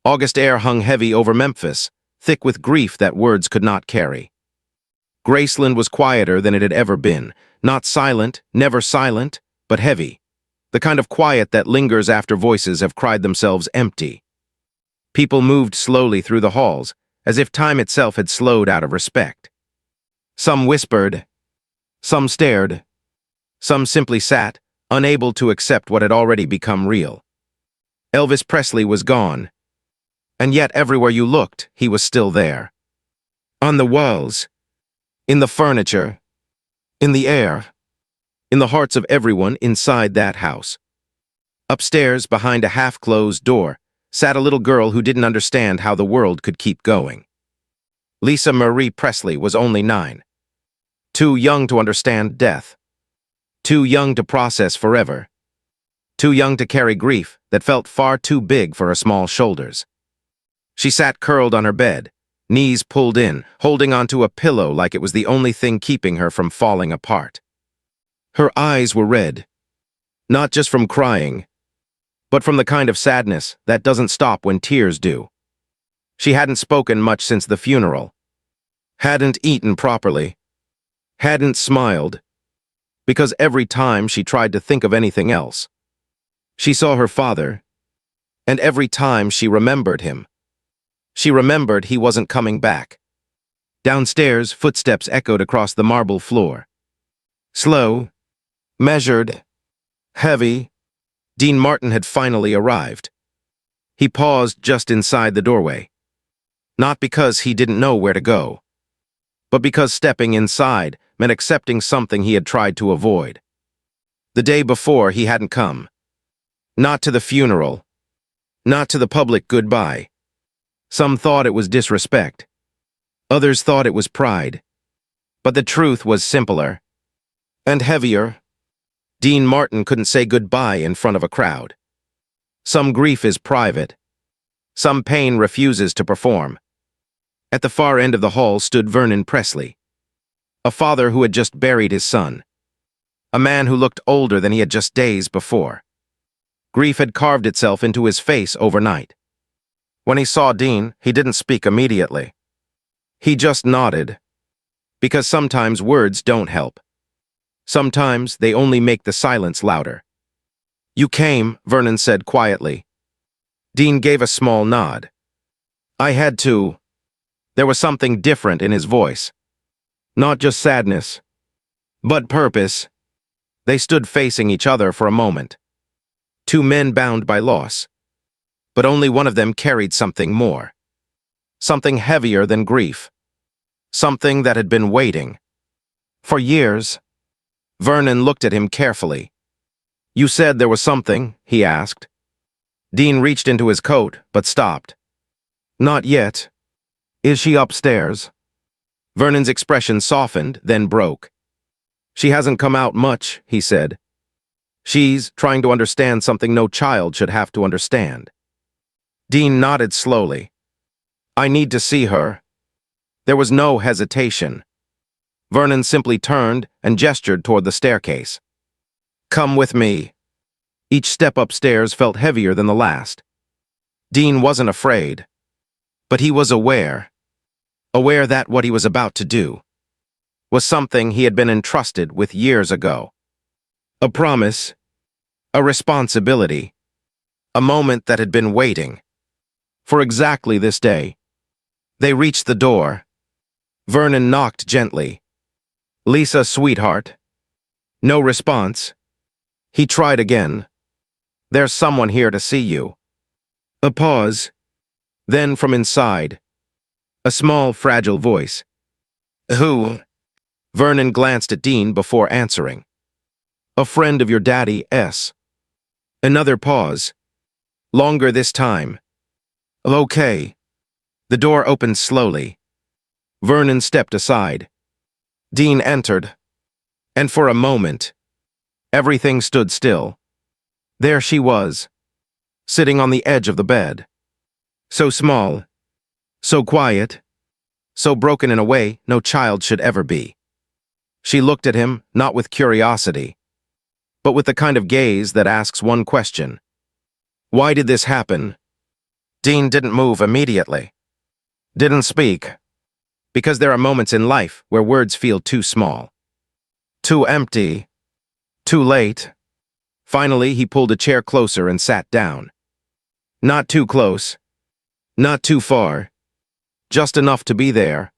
August air hung heavy over Memphis, thick with grief that words could not carry. Graceland was quieter than it had ever been, not silent, never silent, but heavy, the kind of quiet that lingers after voices have cried themselves empty. People moved slowly through the halls, as if time itself had slowed out of respect. Some whispered, some stared, some simply sat, unable to accept what had already become real. Elvis Presley was gone, and yet everywhere you looked, he was still there. On the walls, in the furniture, in the air, in the hearts of everyone inside that house. Upstairs, behind a half-closed door, sat a little girl who didn't understand how the world could keep going. Lisa Marie Presley was only 9. Too young to understand death. Too young to process forever. Too young to carry grief that felt far too big for her small shoulders. She sat curled on her bed, knees pulled in, holding onto a pillow like it was the only thing keeping her from falling apart. Her eyes were red, not just from crying, but from the kind of sadness that doesn't stop when tears do. She hadn't spoken much since the funeral, hadn't eaten properly, hadn't smiled, because every time she tried to think of anything else, she saw her father, and every time she remembered him, she remembered he wasn't coming back. Downstairs, footsteps echoed across the marble floor. Slow, measured, heavy, Dean Martin had finally arrived. He paused just inside the doorway. Not because he didn't know where to go, but because stepping inside meant accepting something he had tried to avoid. The day before, he hadn't come. Not to the funeral. Not to the public goodbye. Some thought it was disrespect. Others thought it was pride. But the truth was simpler and heavier. Dean Martin couldn't say goodbye in front of a crowd. Some grief is private. Some pain refuses to perform. At the far end of the hall stood Vernon Presley, a father who had just buried his son, a man who looked older than he had just days before. Grief had carved itself into his face overnight. When he saw Dean, he didn't speak immediately. He just nodded, because sometimes words don't help. Sometimes they only make the silence louder. "You came," Vernon said quietly. Dean gave a small nod. "I had to." There was something different in his voice. Not just sadness, but purpose. They stood facing each other for a moment. Two men bound by loss. But only one of them carried something more. Something heavier than grief. Something that had been waiting. For years. Vernon looked at him carefully. "You said there was something," he asked. Dean reached into his coat, but stopped. "Not yet. Is she upstairs?" Vernon's expression softened, then broke. "She hasn't come out much," he said. "She's trying to understand something no child should have to understand." Dean nodded slowly. "I need to see her." There was no hesitation. Vernon simply turned and gestured toward the staircase. "Come with me." Each step upstairs felt heavier than the last. Dean wasn't afraid, but he was aware that what he was about to do was something he had been entrusted with years ago. A promise, a responsibility, a moment that had been waiting. For exactly this day. They reached the door. Vernon knocked gently. "Lisa, sweetheart." No response. He tried again. "There's someone here to see you." A pause. Then from inside, a small, fragile voice. "Who?" Vernon glanced at Dean before answering. "A friend of your daddy, S." Another pause. Longer this time. "Okay." The door opened slowly. Vernon stepped aside. Dean entered. And for a moment, everything stood still. There she was, sitting on the edge of the bed. So small, so quiet, so broken in a way no child should ever be. She looked at him, not with curiosity, but with the kind of gaze that asks one question. Why did this happen? Dean didn't move immediately. Didn't speak. Because there are moments in life where words feel too small. Too empty. Too late. Finally, he pulled a chair closer and sat down. Not too close. Not too far. Just enough to be there.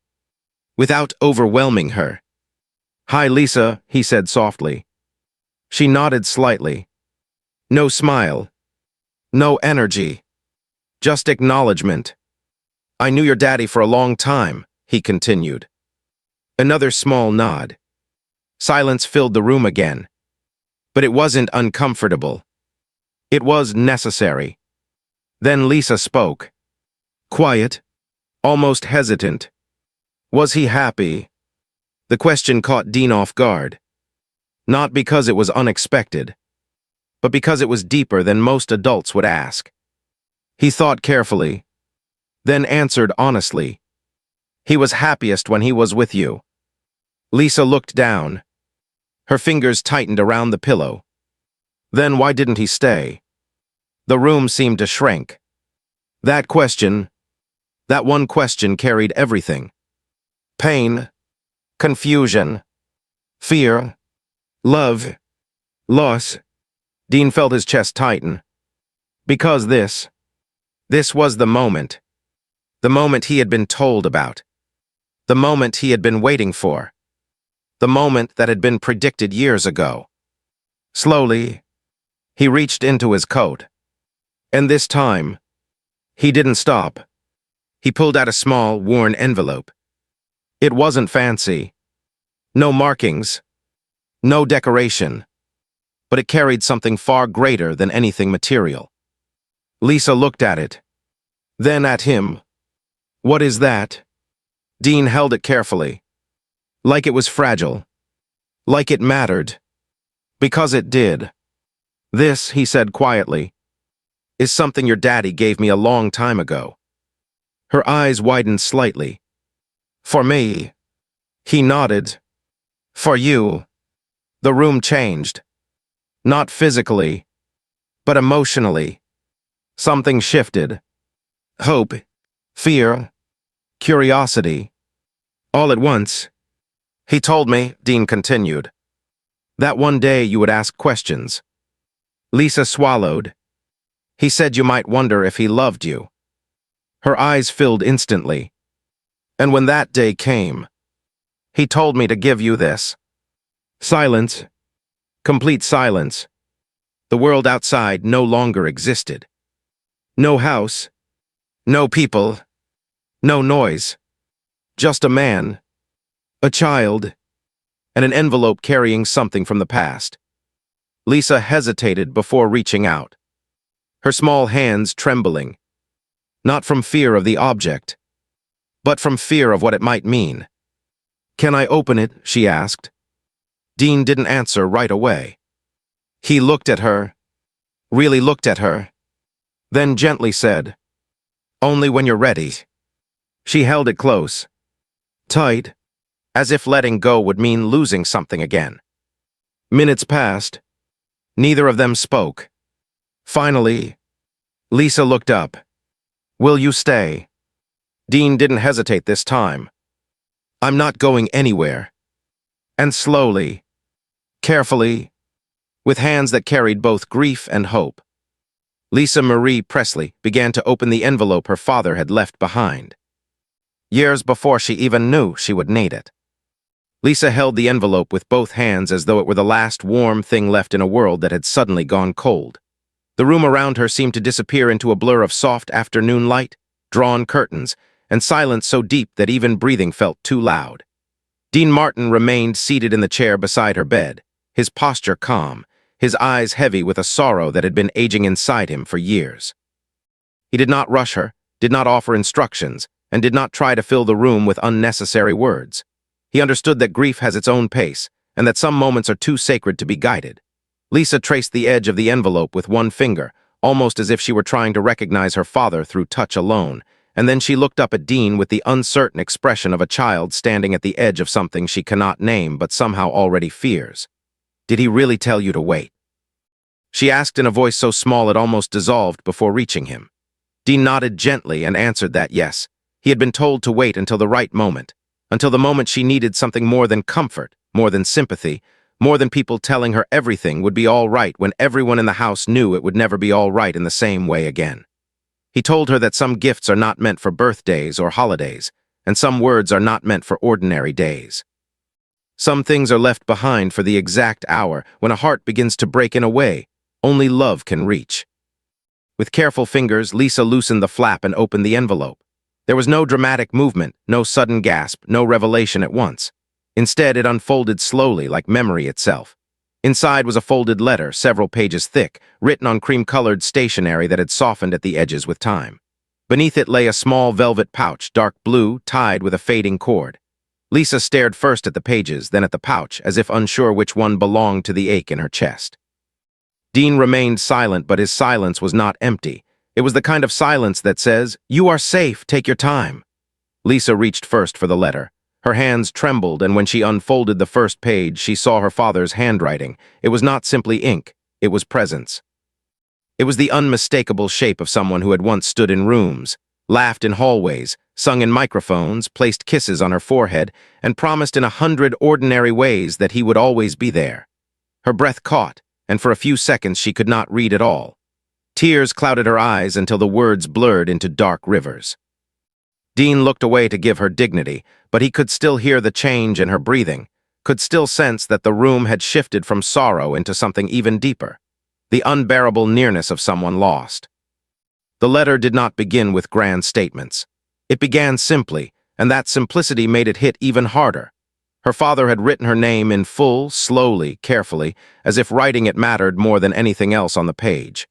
Without overwhelming her. "Hi, Lisa," he said softly. She nodded slightly. No smile. No energy. Just acknowledgement. "I knew your daddy for a long time," he continued. Another small nod. Silence filled the room again. But it wasn't uncomfortable. It was necessary. Then Lisa spoke. Quiet. Almost hesitant. Was he happy? The question caught Dean off guard. Not because it was unexpected, but because it was deeper than most adults would ask. He thought carefully, then answered honestly. He was happiest when he was with you. Lisa looked down. Her fingers tightened around the pillow. Then why didn't he stay? The room seemed to shrink. That one question carried everything. Pain, confusion, fear, love, loss. Dean felt his chest tighten. Because this was the moment. The moment he had been told about. The moment he had been waiting for. The moment that had been predicted years ago. Slowly, he reached into his coat. And this time, he didn't stop. He pulled out a small, worn envelope. It wasn't fancy. No markings. No decoration. But it carried something far greater than anything material. Lisa looked at it. Then at him. What is that? Dean held it carefully. Like it was fragile. Like it mattered. Because it did. This, he said quietly, is something your daddy gave me a long time ago. Her eyes widened slightly. For me. He nodded. For you. The room changed. Not physically, but emotionally. Something shifted. Hope, fear, curiosity. All at once. He told me, Dean continued, that one day you would ask questions. Lisa swallowed. He said you might wonder if he loved you. Her eyes filled instantly. And when that day came, he told me to give you this. Silence. Complete silence. The world outside no longer existed. No house. No people. No noise. Just a man. A child. And an envelope carrying something from the past. Lisa hesitated before reaching out. Her small hands trembling. Not from fear of the object, but from fear of what it might mean. Can I open it? She asked. Dean didn't answer right away. He looked at her, really looked at her, then gently said, only when you're ready. She held it close, tight, as if letting go would mean losing something again. Minutes passed. Neither of them spoke. Finally, Lisa looked up. Will you stay? Dean didn't hesitate this time. I'm not going anywhere. And slowly, carefully, with hands that carried both grief and hope, Lisa Marie Presley began to open the envelope her father had left behind. Years before she even knew she would need it. Lisa held the envelope with both hands as though it were the last warm thing left in a world that had suddenly gone cold. The room around her seemed to disappear into a blur of soft afternoon light, drawn curtains, and silence so deep that even breathing felt too loud. Dean Martin remained seated in the chair beside her bed, his posture calm, his eyes heavy with a sorrow that had been aging inside him for years. He did not rush her, did not offer instructions, and did not try to fill the room with unnecessary words. He understood that grief has its own pace, and that some moments are too sacred to be guided. Lisa traced the edge of the envelope with one finger, almost as if she were trying to recognize her father through touch alone, and then she looked up at Dean with the uncertain expression of a child standing at the edge of something she cannot name but somehow already fears. Did he really tell you to wait? She asked in a voice so small it almost dissolved before reaching him. Dean nodded gently and answered that yes. He had been told to wait until the right moment, until the moment she needed something more than comfort, more than sympathy, more than people telling her everything would be all right when everyone in the house knew it would never be all right in the same way again. He told her that some gifts are not meant for birthdays or holidays, and some words are not meant for ordinary days. Some things are left behind for the exact hour when a heart begins to break in a way only love can reach. With careful fingers, Lisa loosened the flap and opened the envelope. There was no dramatic movement, no sudden gasp, no revelation at once. Instead, it unfolded slowly, like memory itself. Inside was a folded letter, several pages thick, written on cream-colored stationery that had softened at the edges with time. Beneath it lay a small velvet pouch, dark blue, tied with a fading cord. Lisa stared first at the pages, then at the pouch, as if unsure which one belonged to the ache in her chest. Dean remained silent, but his silence was not empty. It was the kind of silence that says, "You are safe, take your time." Lisa reached first for the letter. Her hands trembled, and when she unfolded the first page, she saw her father's handwriting. It was not simply ink, it was presence. It was the unmistakable shape of someone who had once stood in rooms, laughed in hallways, sung in microphones, placed kisses on her forehead, and promised in 100 ordinary ways that he would always be there. Her breath caught, and for a few seconds she could not read at all. Tears clouded her eyes until the words blurred into dark rivers. Dean looked away to give her dignity, but he could still hear the change in her breathing, could still sense that the room had shifted from sorrow into something even deeper, the unbearable nearness of someone lost. The letter did not begin with grand statements. It began simply, and that simplicity made it hit even harder. Her father had written her name in full, slowly, carefully, as if writing it mattered more than anything else on the page.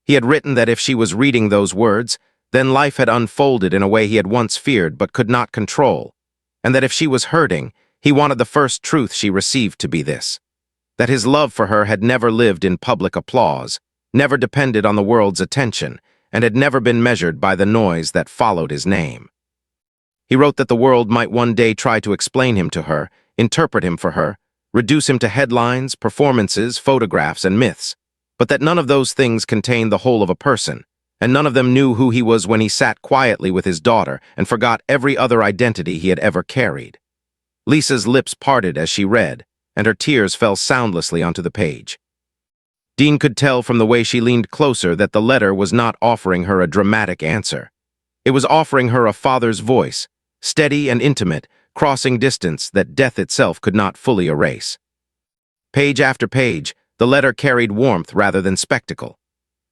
He had written that if she was reading those words, then life had unfolded in a way he had once feared but could not control, and that if she was hurting, he wanted the first truth she received to be this: that his love for her had never lived in public applause, never depended on the world's attention, and had never been measured by the noise that followed his name. He wrote that the world might one day try to explain him to her, interpret him for her, reduce him to headlines, performances, photographs, and myths, but that none of those things contained the whole of a person, and none of them knew who he was when he sat quietly with his daughter and forgot every other identity he had ever carried. Lisa's lips parted as she read, and her tears fell soundlessly onto the page. Dean could tell from the way she leaned closer that the letter was not offering her a dramatic answer. It was offering her a father's voice, steady and intimate, crossing distance that death itself could not fully erase. Page after page, the letter carried warmth rather than spectacle.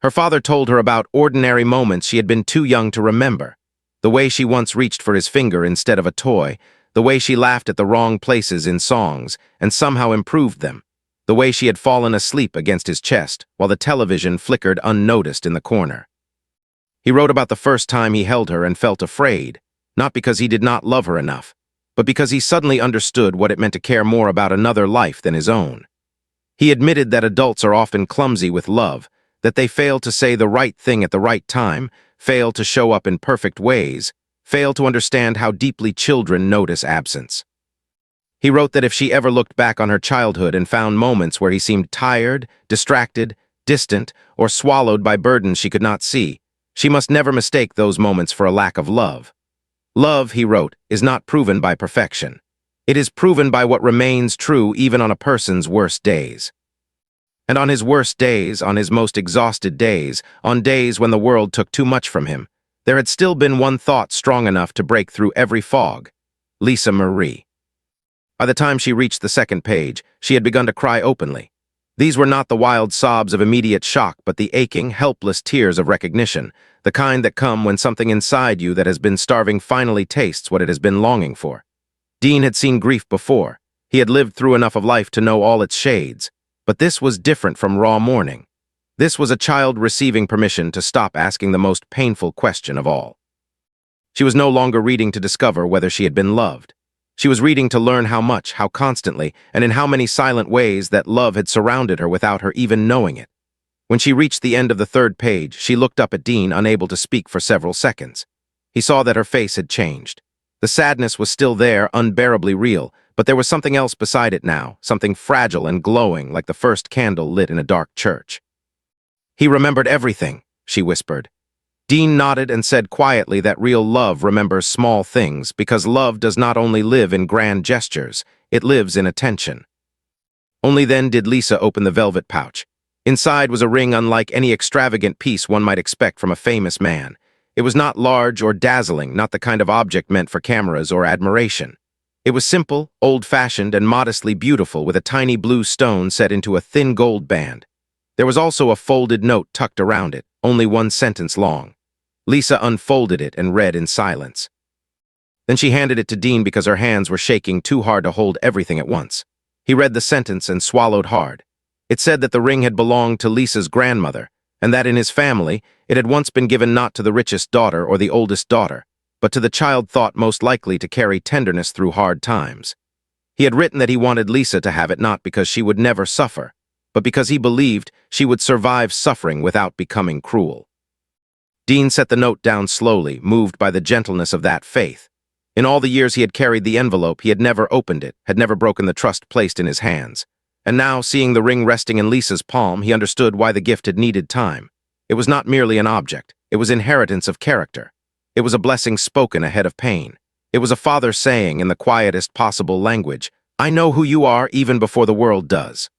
Her father told her about ordinary moments she had been too young to remember, the way she once reached for his finger instead of a toy, the way she laughed at the wrong places in songs and somehow improved them, the way she had fallen asleep against his chest while the television flickered unnoticed in the corner. He wrote about the first time he held her and felt afraid, not because he did not love her enough, but because he suddenly understood what it meant to care more about another life than his own. He admitted that adults are often clumsy with love, that they fail to say the right thing at the right time, fail to show up in perfect ways, fail to understand how deeply children notice absence. He wrote that if she ever looked back on her childhood and found moments where he seemed tired, distracted, distant, or swallowed by burdens she could not see, she must never mistake those moments for a lack of love. Love, he wrote, is not proven by perfection. It is proven by what remains true even on a person's worst days. And on his worst days, on his most exhausted days, on days when the world took too much from him, there had still been one thought strong enough to break through every fog: Lisa Marie. By the time she reached the second page, she had begun to cry openly. These were not the wild sobs of immediate shock, but the aching, helpless tears of recognition, the kind that come when something inside you that has been starving finally tastes what it has been longing for. Dean had seen grief before. He had lived through enough of life to know all its shades. But this was different from raw mourning. This was a child receiving permission to stop asking the most painful question of all. She was no longer reading to discover whether she had been loved. She was reading to learn how much, how constantly, and in how many silent ways that love had surrounded her without her even knowing it. When she reached the end of the third page, she looked up at Dean, unable to speak for several seconds. He saw that her face had changed. The sadness was still there, unbearably real, but there was something else beside it now, something fragile and glowing like the first candle lit in a dark church. "He remembered everything," she whispered. Dean nodded and said quietly that real love remembers small things because love does not only live in grand gestures, it lives in attention. Only then did Lisa open the velvet pouch. Inside was a ring unlike any extravagant piece one might expect from a famous man. It was not large or dazzling, not the kind of object meant for cameras or admiration. It was simple, old-fashioned, and modestly beautiful with a tiny blue stone set into a thin gold band. There was also a folded note tucked around it, only one sentence long. Lisa unfolded it and read in silence. Then she handed it to Dean because her hands were shaking too hard to hold everything at once. He read the sentence and swallowed hard. It said that the ring had belonged to Lisa's grandmother, and that in his family it had once been given not to the richest daughter or the oldest daughter, but to the child thought most likely to carry tenderness through hard times. He had written that he wanted Lisa to have it not because she would never suffer, but because he believed she would survive suffering without becoming cruel. Dean set the note down slowly, moved by the gentleness of that faith. In all the years he had carried the envelope, he had never opened it, had never broken the trust placed in his hands. And now, seeing the ring resting in Lisa's palm, he understood why the gift had needed time. It was not merely an object. It was inheritance of character. It was a blessing spoken ahead of pain. It was a father saying, in the quietest possible language, "I know who you are even before the world does."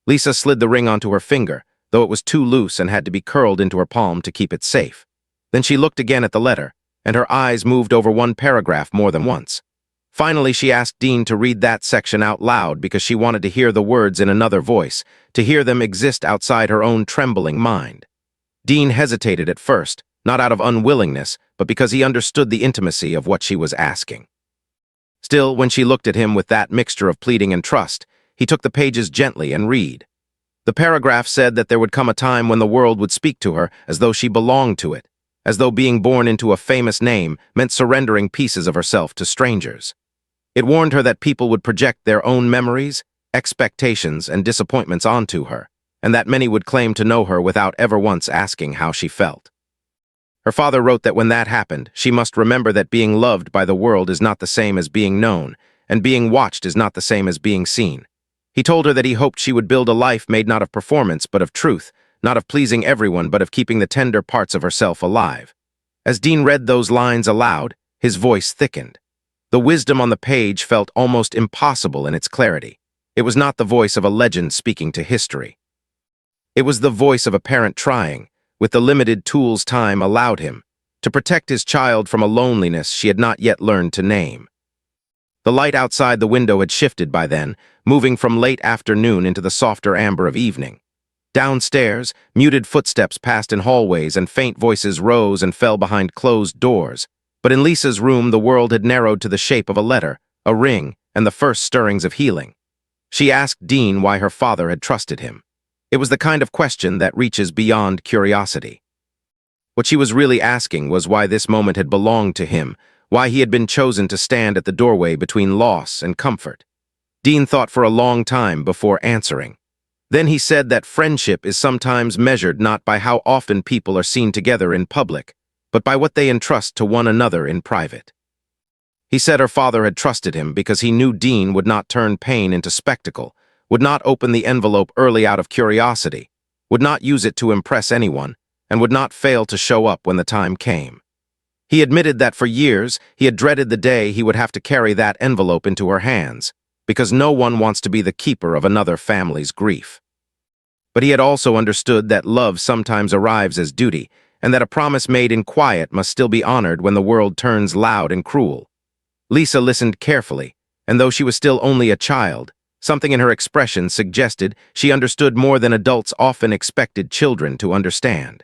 Lisa slid the ring onto her finger, though it was too loose and had to be curled into her palm to keep it safe. Then she looked again at the letter, and her eyes moved over one paragraph more than once. Finally, she asked Dean to read that section out loud because she wanted to hear the words in another voice, to hear them exist outside her own trembling mind. Dean hesitated at first, not out of unwillingness, but because he understood the intimacy of what she was asking. Still, when she looked at him with that mixture of pleading and trust, he took the pages gently and read. The paragraph said that there would come a time when the world would speak to her as though she belonged to it, as though being born into a famous name meant surrendering pieces of herself to strangers. It warned her that people would project their own memories, expectations, and disappointments onto her, and that many would claim to know her without ever once asking how she felt. Her father wrote that when that happened, she must remember that being loved by the world is not the same as being known, and being watched is not the same as being seen. He told her that he hoped she would build a life made not of performance but of truth, not of pleasing everyone but of keeping the tender parts of herself alive. As Dean read those lines aloud, his voice thickened. The wisdom on the page felt almost impossible in its clarity. It was not the voice of a legend speaking to history. It was the voice of a parent trying, with the limited tools time allowed him, to protect his child from a loneliness she had not yet learned to name. The light outside the window had shifted by then, moving from late afternoon into the softer amber of evening. Downstairs, muted footsteps passed in hallways and faint voices rose and fell behind closed doors. But in Lisa's room, the world had narrowed to the shape of a letter, a ring, and the first stirrings of healing. She asked Dean why her father had trusted him. It was the kind of question that reaches beyond curiosity. What she was really asking was why this moment had belonged to him, why he had been chosen to stand at the doorway between loss and comfort. Dean thought for a long time before answering. Then he said that friendship is sometimes measured not by how often people are seen together in public, but by what they entrust to one another in private. He said her father had trusted him because he knew Dean would not turn pain into spectacle, would not open the envelope early out of curiosity, would not use it to impress anyone, and would not fail to show up when the time came. He admitted that for years he had dreaded the day he would have to carry that envelope into her hands, because no one wants to be the keeper of another family's grief. But he had also understood that love sometimes arrives as duty, and that a promise made in quiet must still be honored when the world turns loud and cruel. Lisa listened carefully, and though she was still only a child, something in her expression suggested she understood more than adults often expected children to understand.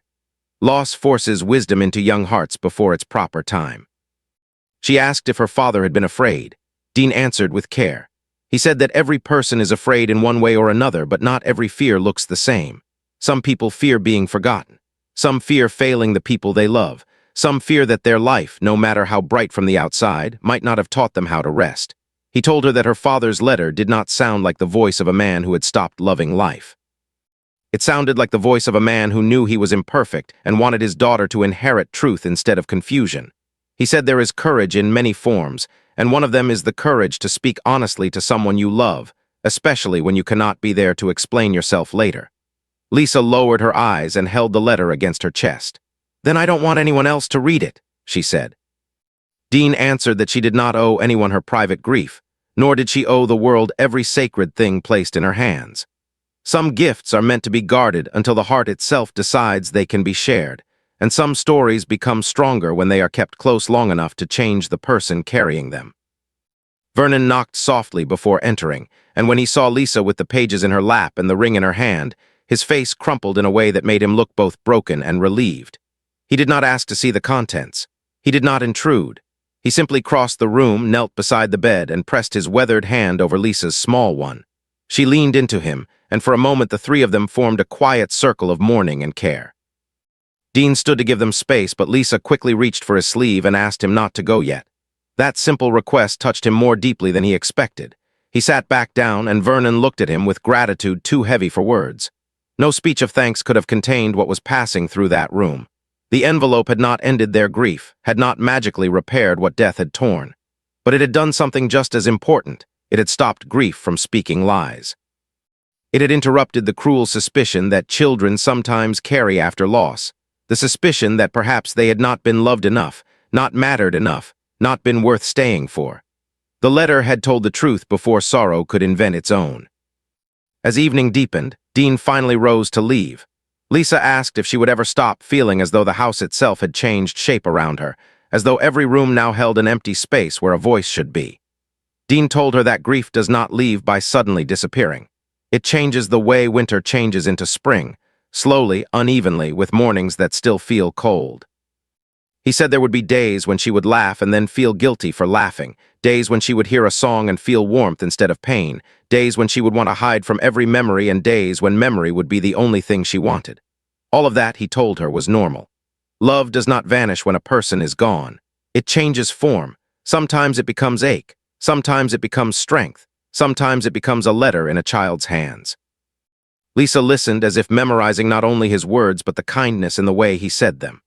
Loss forces wisdom into young hearts before its proper time. She asked if her father had been afraid. Dean answered with care. He said that every person is afraid in one way or another, but not every fear looks the same. Some people fear being forgotten. Some fear failing the people they love. Some fear that their life, no matter how bright from the outside, might not have taught them how to rest. He told her that her father's letter did not sound like the voice of a man who had stopped loving life. It sounded like the voice of a man who knew he was imperfect and wanted his daughter to inherit truth instead of confusion. He said there is courage in many forms, and one of them is the courage to speak honestly to someone you love, especially when you cannot be there to explain yourself later. Lisa lowered her eyes and held the letter against her chest. "Then I don't want anyone else to read it," she said. Dean answered that she did not owe anyone her private grief, nor did she owe the world every sacred thing placed in her hands. Some gifts are meant to be guarded until the heart itself decides they can be shared, and some stories become stronger when they are kept close long enough to change the person carrying them. Vernon knocked softly before entering, and when he saw Lisa with the pages in her lap and the ring in her hand, his face crumpled in a way that made him look both broken and relieved. He did not ask to see the contents. He did not intrude. He simply crossed the room, knelt beside the bed, and pressed his weathered hand over Lisa's small one. She leaned into him, and for a moment the three of them formed a quiet circle of mourning and care. Dean stood to give them space, but Lisa quickly reached for his sleeve and asked him not to go yet. That simple request touched him more deeply than he expected. He sat back down, and Vernon looked at him with gratitude too heavy for words. No speech of thanks could have contained what was passing through that room. The envelope had not ended their grief, had not magically repaired what death had torn. But it had done something just as important. It had stopped grief from speaking lies. It had interrupted the cruel suspicion that children sometimes carry after loss, the suspicion that perhaps they had not been loved enough, not mattered enough, not been worth staying for. The letter had told the truth before sorrow could invent its own. As evening deepened, Dean finally rose to leave. Lisa asked if she would ever stop feeling as though the house itself had changed shape around her, as though every room now held an empty space where a voice should be. Dean told her that grief does not leave by suddenly disappearing. It changes the way winter changes into spring, slowly, unevenly, with mornings that still feel cold. He said there would be days when she would laugh and then feel guilty for laughing, days when she would hear a song and feel warmth instead of pain, days when she would want to hide from every memory, and days when memory would be the only thing she wanted. All of that, he told her, was normal. Love does not vanish when a person is gone. It changes form. Sometimes it becomes ache. Sometimes it becomes strength. Sometimes it becomes a letter in a child's hands. Lisa listened as if memorizing not only his words but the kindness in the way he said them.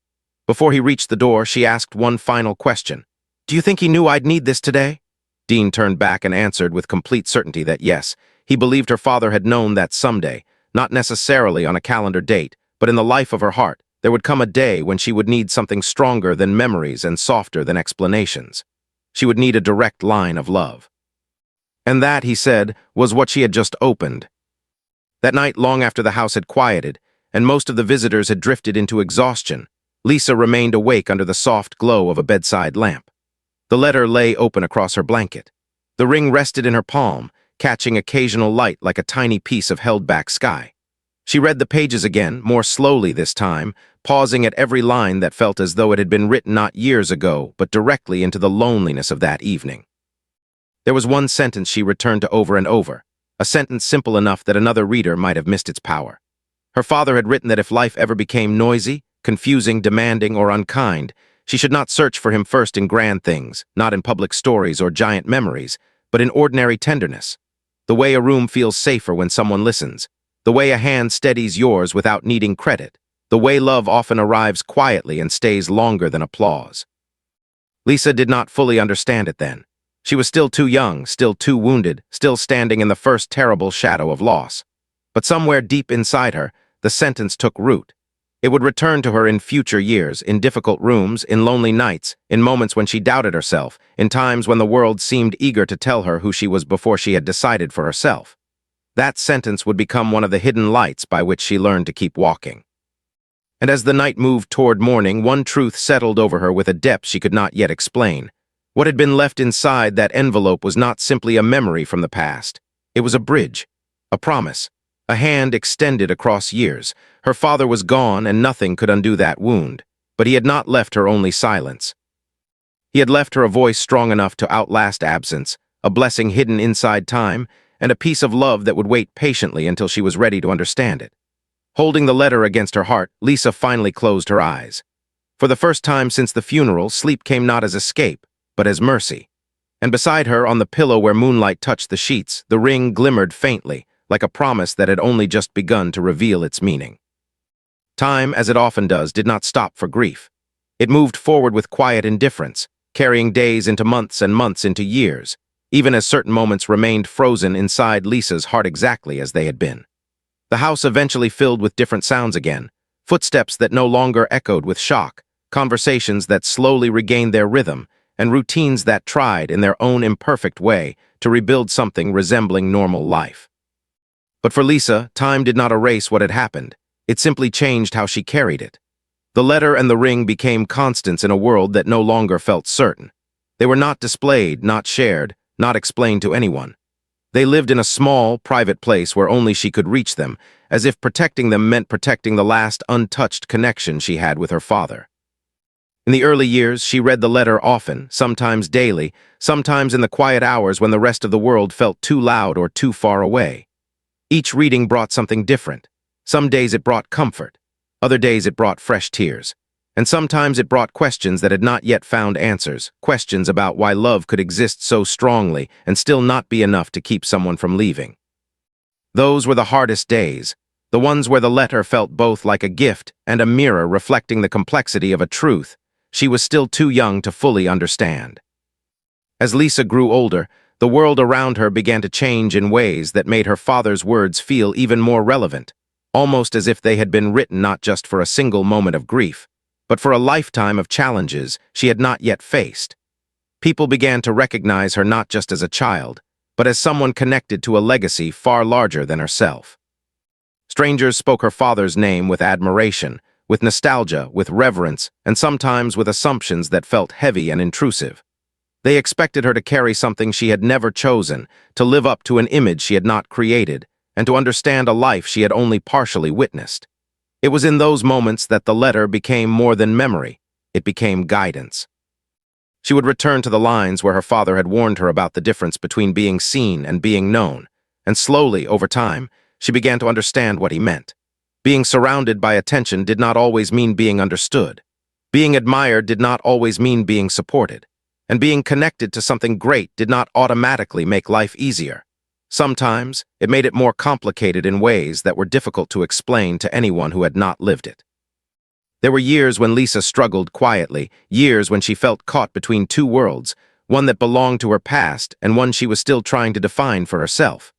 Before he reached the door, she asked one final question. "Do you think he knew I'd need this today?" Dean turned back and answered with complete certainty that yes, he believed her father had known that someday, not necessarily on a calendar date, but in the life of her heart, there would come a day when she would need something stronger than memories and softer than explanations. She would need a direct line of love. And that, he said, was what she had just opened. That night, long after the house had quieted, and most of the visitors had drifted into exhaustion, Lisa remained awake under the soft glow of a bedside lamp. The letter lay open across her blanket. The ring rested in her palm, catching occasional light like a tiny piece of held-back sky. She read the pages again, more slowly this time, pausing at every line that felt as though it had been written not years ago, but directly into the loneliness of that evening. There was one sentence she returned to over and over, a sentence simple enough that another reader might have missed its power. Her father had written that if life ever became noisy, confusing, demanding, or unkind, she should not search for him first in grand things, not in public stories or giant memories, but in ordinary tenderness. The way a room feels safer when someone listens, the way a hand steadies yours without needing credit, the way love often arrives quietly and stays longer than applause. Lisa did not fully understand it then. She was still too young, still too wounded, still standing in the first terrible shadow of loss. But somewhere deep inside her, the sentence took root. It would return to her in future years, in difficult rooms, in lonely nights, in moments when she doubted herself, in times when the world seemed eager to tell her who she was before she had decided for herself. That sentence would become one of the hidden lights by which she learned to keep walking. And as the night moved toward morning, one truth settled over her with a depth she could not yet explain. What had been left inside that envelope was not simply a memory from the past. It was a bridge, a promise, a hand extended across years. Her father was gone, and nothing could undo that wound. But he had not left her only silence. He had left her a voice strong enough to outlast absence, a blessing hidden inside time, and a piece of love that would wait patiently until she was ready to understand it. Holding the letter against her heart, Lisa finally closed her eyes. For the first time since the funeral, sleep came not as escape, but as mercy. And beside her, on the pillow where moonlight touched the sheets, the ring glimmered faintly, like a promise that had only just begun to reveal its meaning. Time, as it often does, did not stop for grief. It moved forward with quiet indifference, carrying days into months and months into years, even as certain moments remained frozen inside Lisa's heart exactly as they had been. The house eventually filled with different sounds again, footsteps that no longer echoed with shock, conversations that slowly regained their rhythm, and routines that tried, in their own imperfect way, to rebuild something resembling normal life. But for Lisa, time did not erase what had happened. It simply changed how she carried it. The letter and the ring became constants in a world that no longer felt certain. They were not displayed, not shared, not explained to anyone. They lived in a small, private place where only she could reach them, as if protecting them meant protecting the last untouched connection she had with her father. In the early years, she read the letter often, sometimes daily, sometimes in the quiet hours when the rest of the world felt too loud or too far away. Each reading brought something different. Some days it brought comfort. Other days it brought fresh tears. And sometimes it brought questions that had not yet found answers, questions about why love could exist so strongly and still not be enough to keep someone from leaving. Those were the hardest days, the ones where the letter felt both like a gift and a mirror reflecting the complexity of a truth she was still too young to fully understand. As Lisa grew older, the world around her began to change in ways that made her father's words feel even more relevant, almost as if they had been written not just for a single moment of grief, but for a lifetime of challenges she had not yet faced. People began to recognize her not just as a child, but as someone connected to a legacy far larger than herself. Strangers spoke her father's name with admiration, with nostalgia, with reverence, and sometimes with assumptions that felt heavy and intrusive. They expected her to carry something she had never chosen, to live up to an image she had not created, and to understand a life she had only partially witnessed. It was in those moments that the letter became more than memory. It became guidance. She would return to the lines where her father had warned her about the difference between being seen and being known, and slowly, over time, she began to understand what he meant. Being surrounded by attention did not always mean being understood. Being admired did not always mean being supported. And being connected to something great did not automatically make life easier. Sometimes, it made it more complicated in ways that were difficult to explain to anyone who had not lived it. There were years when Lisa struggled quietly, years when she felt caught between two worlds, one that belonged to her past and one she was still trying to define for herself.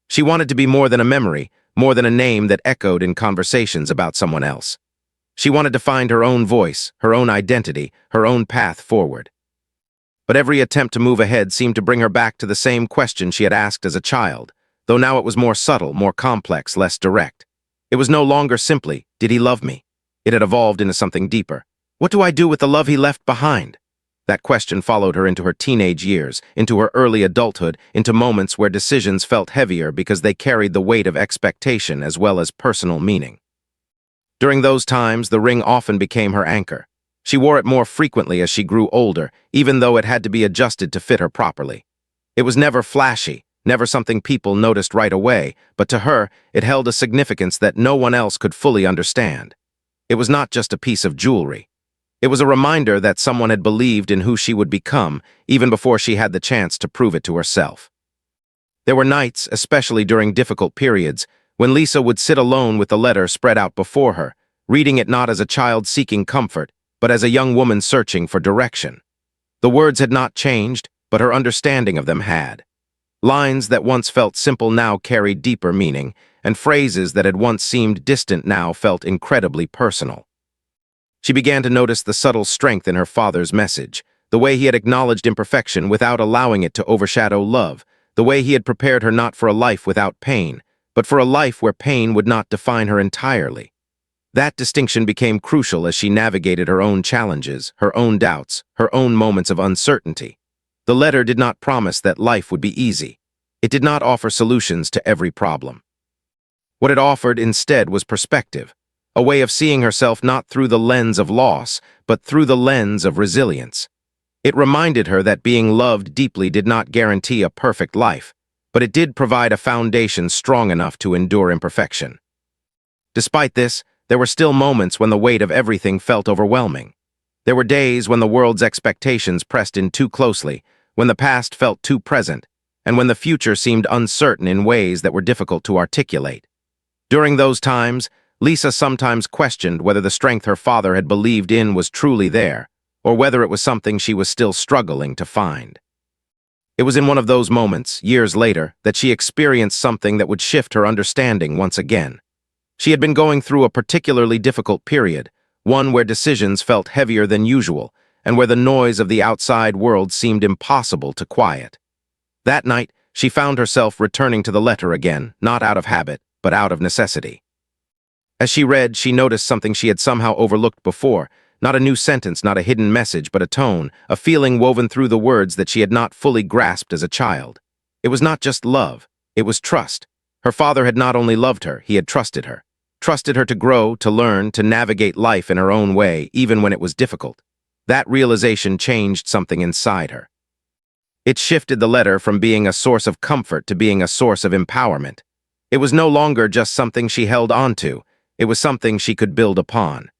She wanted to be more than a memory, more than a name that echoed in conversations about someone else. She wanted to find her own voice, her own identity, her own path forward. But every attempt to move ahead seemed to bring her back to the same question she had asked as a child, though now it was more subtle, more complex, less direct. It was no longer simply, did he love me? It had evolved into something deeper. What do I do with the love he left behind? That question followed her into her teenage years, into her early adulthood, into moments where decisions felt heavier because they carried the weight of expectation as well as personal meaning. During those times, the ring often became her anchor. She wore it more frequently as she grew older, even though it had to be adjusted to fit her properly. It was never flashy, never something people noticed right away, but to her, it held a significance that no one else could fully understand. It was not just a piece of jewelry. It was a reminder that someone had believed in who she would become, even before she had the chance to prove it to herself. There were nights, especially during difficult periods, when Lisa would sit alone with the letter spread out before her, reading it not as a child seeking comfort, but as a young woman searching for direction. The words had not changed, but her understanding of them had. Lines that once felt simple now carried deeper meaning, and phrases that had once seemed distant now felt incredibly personal. She began to notice the subtle strength in her father's message, the way he had acknowledged imperfection without allowing it to overshadow love, the way he had prepared her not for a life without pain, but for a life where pain would not define her entirely. That distinction became crucial as she navigated her own challenges, her own doubts, her own moments of uncertainty. The letter did not promise that life would be easy. It did not offer solutions to every problem. What it offered instead was perspective, a way of seeing herself not through the lens of loss, but through the lens of resilience. It reminded her that being loved deeply did not guarantee a perfect life, but it did provide a foundation strong enough to endure imperfection. Despite this, there were still moments when the weight of everything felt overwhelming. There were days when the world's expectations pressed in too closely, when the past felt too present, and when the future seemed uncertain in ways that were difficult to articulate. During those times, Lisa sometimes questioned whether the strength her father had believed in was truly there, or whether it was something she was still struggling to find. It was in one of those moments, years later, that she experienced something that would shift her understanding once again. She had been going through a particularly difficult period, one where decisions felt heavier than usual, and where the noise of the outside world seemed impossible to quiet. That night, she found herself returning to the letter again, not out of habit, but out of necessity. As she read, she noticed something she had somehow overlooked before, not a new sentence, not a hidden message, but a tone, a feeling woven through the words that she had not fully grasped as a child. It was not just love, it was trust. Her father had not only loved her, he had trusted her. Trusted her to grow, to learn, to navigate life in her own way, even when it was difficult. That realization changed something inside her. It shifted the letter from being a source of comfort to being a source of empowerment. It was no longer just something she held onto, it was something she could build upon.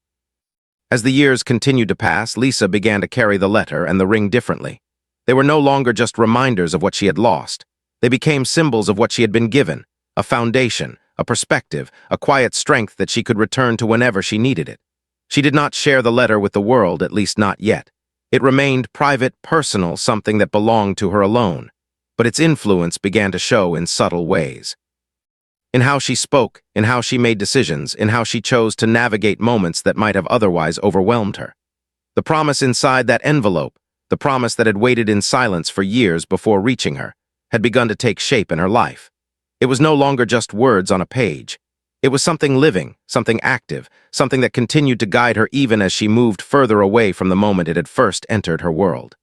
As the years continued to pass, Lisa began to carry the letter and the ring differently. They were no longer just reminders of what she had lost. They became symbols of what she had been given, a foundation, a perspective, a quiet strength that she could return to whenever she needed it. She did not share the letter with the world, at least not yet. It remained private, personal, something that belonged to her alone. But its influence began to show in subtle ways. In how she spoke, in how she made decisions, in how she chose to navigate moments that might have otherwise overwhelmed her. The promise inside that envelope, the promise that had waited in silence for years before reaching her, had begun to take shape in her life. It was no longer just words on a page. It was something living, something active, something that continued to guide her even as she moved further away from the moment it had first entered her world.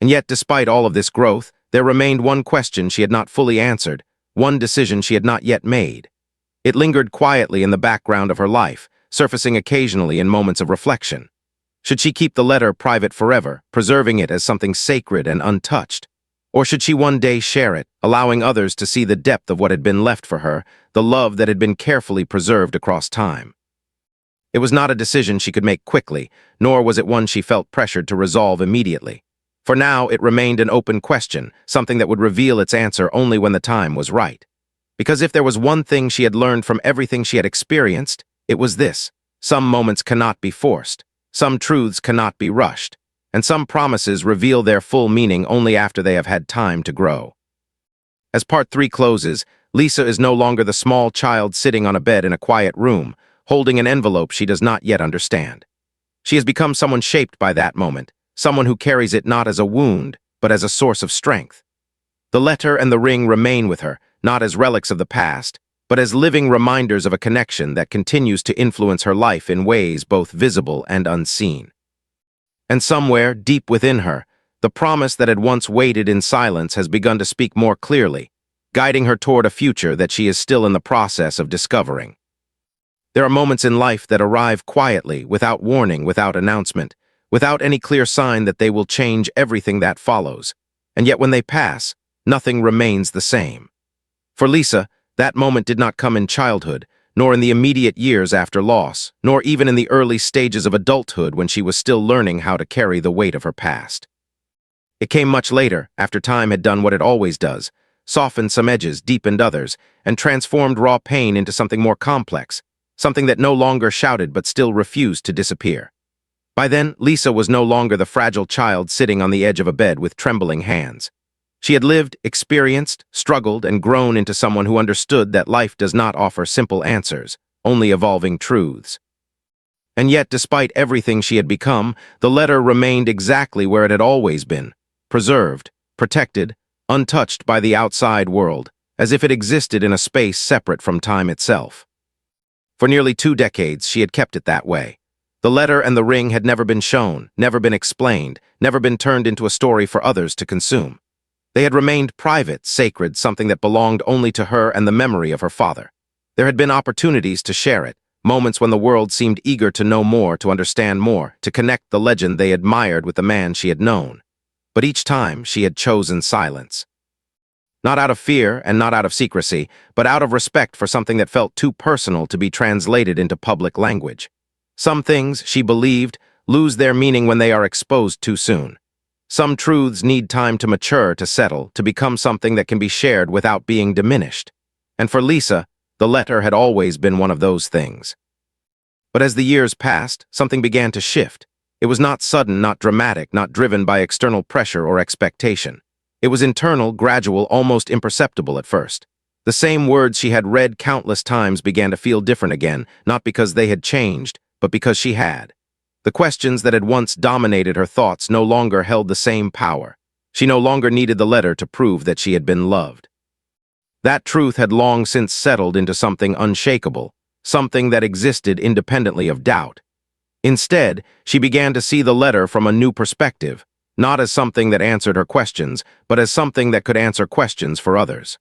And yet, despite all of this growth, there remained one question she had not fully answered, one decision she had not yet made. It lingered quietly in the background of her life, surfacing occasionally in moments of reflection. Should she keep the letter private forever, preserving it as something sacred and untouched? Or should she one day share it, allowing others to see the depth of what had been left for her, the love that had been carefully preserved across time? It was not a decision she could make quickly, nor was it one she felt pressured to resolve immediately. For now, it remained an open question, something that would reveal its answer only when the time was right. Because if there was one thing she had learned from everything she had experienced, it was this: some moments cannot be forced, some truths cannot be rushed, and some promises reveal their full meaning only after they have had time to grow. As part 3 closes, Lisa is no longer the small child sitting on a bed in a quiet room, holding an envelope she does not yet understand. She has become someone shaped by that moment, someone who carries it not as a wound, but as a source of strength. The letter and the ring remain with her, not as relics of the past, but as living reminders of a connection that continues to influence her life in ways both visible and unseen. And somewhere, deep within her, the promise that had once waited in silence has begun to speak more clearly, guiding her toward a future that she is still in the process of discovering. There are moments in life that arrive quietly, without warning, without announcement, without any clear sign that they will change everything that follows. And yet when they pass, nothing remains the same. For Lisa, that moment did not come in childhood, nor in the immediate years after loss, nor even in the early stages of adulthood when she was still learning how to carry the weight of her past. It came much later, after time had done what it always does, softened some edges, deepened others, and transformed raw pain into something more complex, something that no longer shouted but still refused to disappear. By then, Lisa was no longer the fragile child sitting on the edge of a bed with trembling hands. She had lived, experienced, struggled, and grown into someone who understood that life does not offer simple answers, only evolving truths. And yet, despite everything she had become, the letter remained exactly where it had always been, preserved, protected, untouched by the outside world, as if it existed in a space separate from time itself. For nearly 2 decades, she had kept it that way. The letter and the ring had never been shown, never been explained, never been turned into a story for others to consume. They had remained private, sacred, something that belonged only to her and the memory of her father. There had been opportunities to share it, moments when the world seemed eager to know more, to understand more, to connect the legend they admired with the man she had known. But each time, she had chosen silence. Not out of fear and not out of secrecy, but out of respect for something that felt too personal to be translated into public language. Some things, she believed, lose their meaning when they are exposed too soon. Some truths need time to mature, to settle, to become something that can be shared without being diminished. And for Lisa, the letter had always been one of those things. But as the years passed, something began to shift. It was not sudden, not dramatic, not driven by external pressure or expectation. It was internal, gradual, almost imperceptible at first. The same words she had read countless times began to feel different again, not because they had changed, but because she had. The questions that had once dominated her thoughts no longer held the same power. She no longer needed the letter to prove that she had been loved. That truth had long since settled into something unshakable, something that existed independently of doubt. Instead, she began to see the letter from a new perspective, not as something that answered her questions, but as something that could answer questions for others.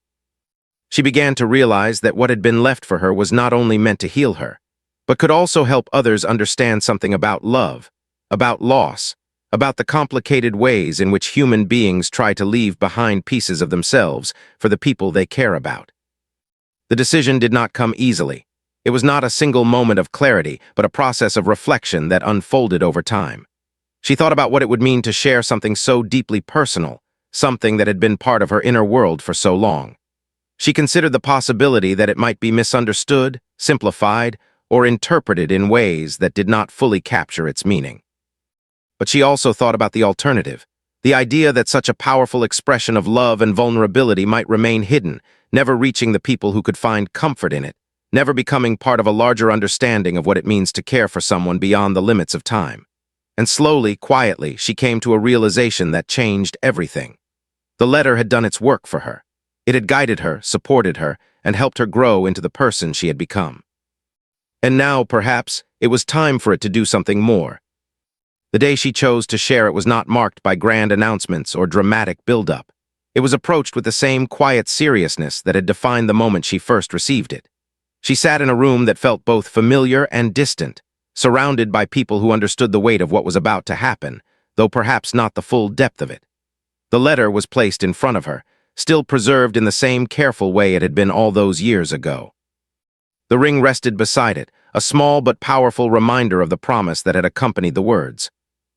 She began to realize that what had been left for her was not only meant to heal her, but could also help others understand something about love, about loss, about the complicated ways in which human beings try to leave behind pieces of themselves for the people they care about. The decision did not come easily. It was not a single moment of clarity, but a process of reflection that unfolded over time. She thought about what it would mean to share something so deeply personal, something that had been part of her inner world for so long. She considered the possibility that it might be misunderstood, simplified, or interpreted in ways that did not fully capture its meaning. But she also thought about the alternative, the idea that such a powerful expression of love and vulnerability might remain hidden, never reaching the people who could find comfort in it, never becoming part of a larger understanding of what it means to care for someone beyond the limits of time. And slowly, quietly, she came to a realization that changed everything. The letter had done its work for her. It had guided her, supported her, and helped her grow into the person she had become. And now, perhaps, it was time for it to do something more. The day she chose to share it was not marked by grand announcements or dramatic build-up. It was approached with the same quiet seriousness that had defined the moment she first received it. She sat in a room that felt both familiar and distant, surrounded by people who understood the weight of what was about to happen, though perhaps not the full depth of it. The letter was placed in front of her, still preserved in the same careful way it had been all those years ago. The ring rested beside it, a small but powerful reminder of the promise that had accompanied the words.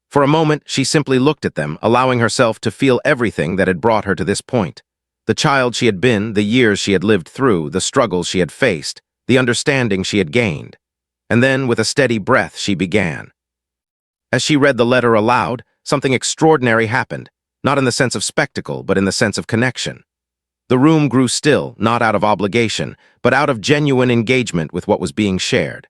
For a moment, she simply looked at them, allowing herself to feel everything that had brought her to this point. The child she had been, the years she had lived through, the struggles she had faced, the understanding she had gained. And then, with a steady breath, she began. As she read the letter aloud, something extraordinary happened, not in the sense of spectacle, but in the sense of connection. The room grew still, not out of obligation, but out of genuine engagement with what was being shared.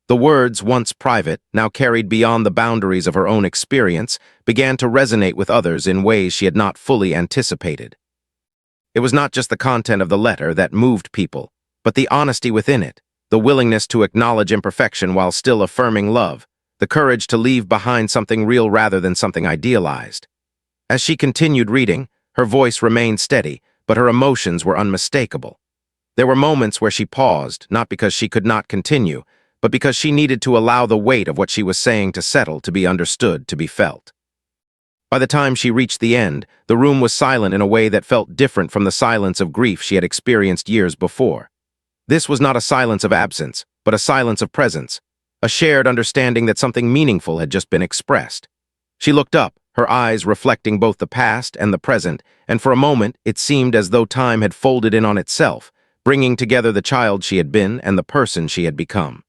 The words, once private, now carried beyond the boundaries of her own experience, began to resonate with others in ways she had not fully anticipated. It was not just the content of the letter that moved people, but the honesty within it, the willingness to acknowledge imperfection while still affirming love, the courage to leave behind something real rather than something idealized. As she continued reading, her voice remained steady, but her emotions were unmistakable. There were moments where she paused, not because she could not continue, but because she needed to allow the weight of what she was saying to settle, to be understood, to be felt. By the time she reached the end, the room was silent in a way that felt different from the silence of grief she had experienced years before. This was not a silence of absence, but a silence of presence, a shared understanding that something meaningful had just been expressed. She looked up, her eyes reflecting both the past and the present, and for a moment it seemed as though time had folded in on itself, bringing together the child she had been and the person she had become.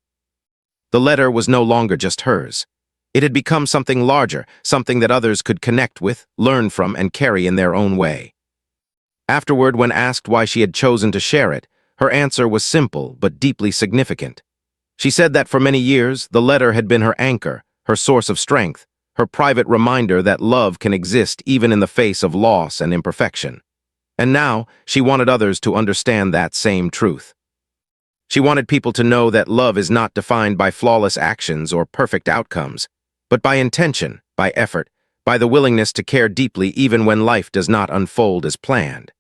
The letter was no longer just hers. It had become something larger, something that others could connect with, learn from, and carry in their own way. Afterward, when asked why she had chosen to share it, her answer was simple but deeply significant. She said that for many years, the letter had been her anchor, her source of strength, her private reminder that love can exist even in the face of loss and imperfection. And now, she wanted others to understand that same truth. She wanted people to know that love is not defined by flawless actions or perfect outcomes, but by intention, by effort, by the willingness to care deeply even when life does not unfold as planned.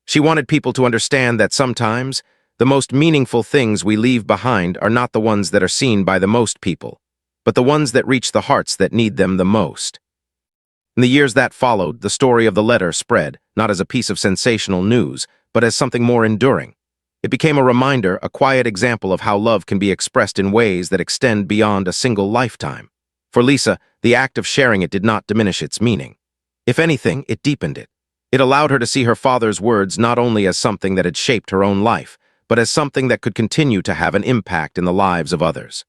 She wanted people to understand that sometimes, the most meaningful things we leave behind are not the ones that are seen by the most people, but the ones that reach the hearts that need them the most. In the years that followed, the story of the letter spread, not as a piece of sensational news, but as something more enduring. It became a reminder, a quiet example of how love can be expressed in ways that extend beyond a single lifetime. For Lisa, the act of sharing it did not diminish its meaning. If anything, it deepened it. It allowed her to see her father's words not only as something that had shaped her own life, but as something that could continue to have an impact in the lives of others.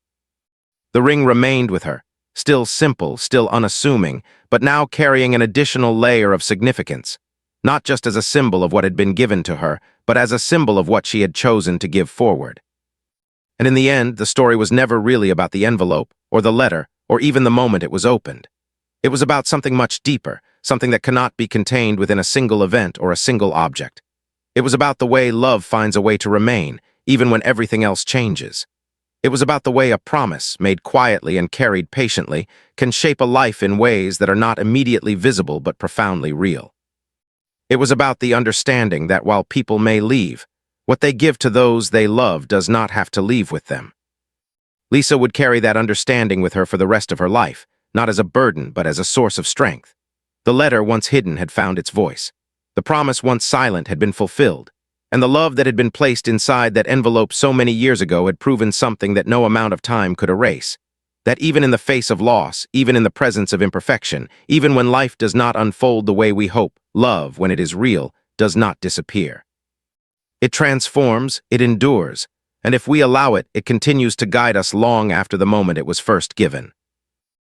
The ring remained with her, still simple, still unassuming, but now carrying an additional layer of significance, not just as a symbol of what had been given to her, but as a symbol of what she had chosen to give forward. And in the end, the story was never really about the envelope, or the letter, or even the moment it was opened. It was about something much deeper, something that cannot be contained within a single event or a single object. It was about the way love finds a way to remain, even when everything else changes. It was about the way a promise, made quietly and carried patiently, can shape a life in ways that are not immediately visible but profoundly real. It was about the understanding that while people may leave, what they give to those they love does not have to leave with them. Lisa would carry that understanding with her for the rest of her life, not as a burden but as a source of strength. The letter once hidden had found its voice. The promise once silent had been fulfilled. And the love that had been placed inside that envelope so many years ago had proven something that no amount of time could erase. That even in the face of loss, even in the presence of imperfection, even when life does not unfold the way we hope, love, when it is real, does not disappear. It transforms, it endures, and if we allow it, it continues to guide us long after the moment it was first given.